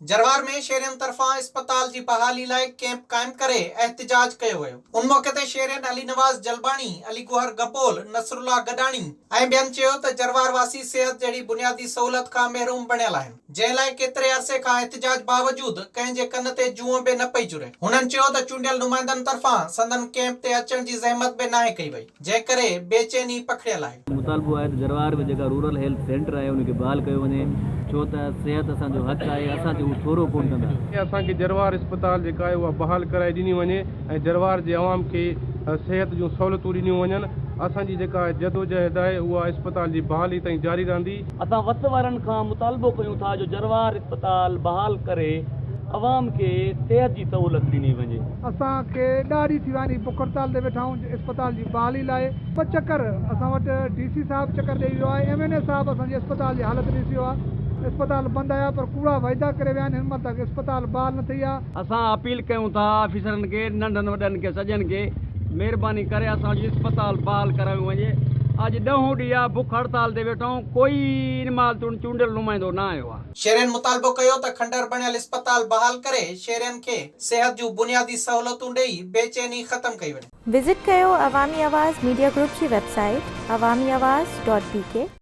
जरवार में शेरियन तरफा अस्पताल की बहाली लाइ कैंप कायम करे एहतजाज किया वियो। उन मौके ते शेरियन अली नवाज जलबानी, अली गुहर गपोल, नसरुल्ला गडानी ऐं ॿियनि चयो त जरवार वासी सेहत जहिड़ी बुनियादी सहूलत खां महरूम बणियल आहिनि, जंहिं लाइ केतिरे अरसे खां एहतजाज बावजूद कंहिंजे कन ते जूअं बि न पई जुरे। हुननि चयो त चूंडियल नुमाइंदनि तरफा संदन कैंप ते अचण जी ज़हमत बि नाहे कई वई, जंहिं करे बेचैनी पखड़ियल आहे। मुतालबो आहे त जरवार में जेका रूरल हेल्थ सेंटर आहे उनखे बहाल कयो वञे, छो त सिहत असांजो हक़ आहे, असां जो थोरो कोन कंदा। असांखे जरवार अस्पताल जेका आहे उहा बहाल कराए ॾिनी वञे ऐं जरवार जे अवाम खे सिहत जूं सहूलियतूं ॾिनियूं वञनि। असांजी जेका जदोजहद आहे उहा अस्पताल जी बहाली ताईं जारी रहंदी। असां वत वारनि खां मुतालबो कयूं था जो जरवार अस्पताल बहाल करे अवाम खे सेहत जी सहूलियत ॾिनी वञे। असांखे ॾाढी थी वञी बुख हड़ताल ते वेठा आहियूं अस्पताल जी बहाली लाइ। ॿ चकर असां वटि DC साहब चकर ॾेई वियो आहे, MNA साहब असांजी अस्पताल जी हालत ॾिसी वियो आहे। अस्पताल बंदि आया पर कूड़ा वाइदा करे विया आहिनि, हिन महिल तक अस्पताल बहाल न थी आहे। असां अपील कयूं था ऑफिसरनि खे, नंढनि वॾनि खे, सॼनि खे, महिरबानी करे असांजी अस्पताल बहाल करायो वञे। अॼु 10 ॾींहं आहे बुख हड़ताल ते वेठा आहियूं, कोई इन महिल चूंडियल नुमाइंदो न आयो आहे। शेरियन मुतालबो कयो त खंडर बणियल अस्पताल बहाल करे शेरियन खे सेहत जूं बुनियादी सहूलियतूं ॾेई बेचैनी ख़त्म कई वञे। विजिट कयो अवामी आवाज़ मीडिया ग्रुप की वेबसाइट awamiawaz.pk।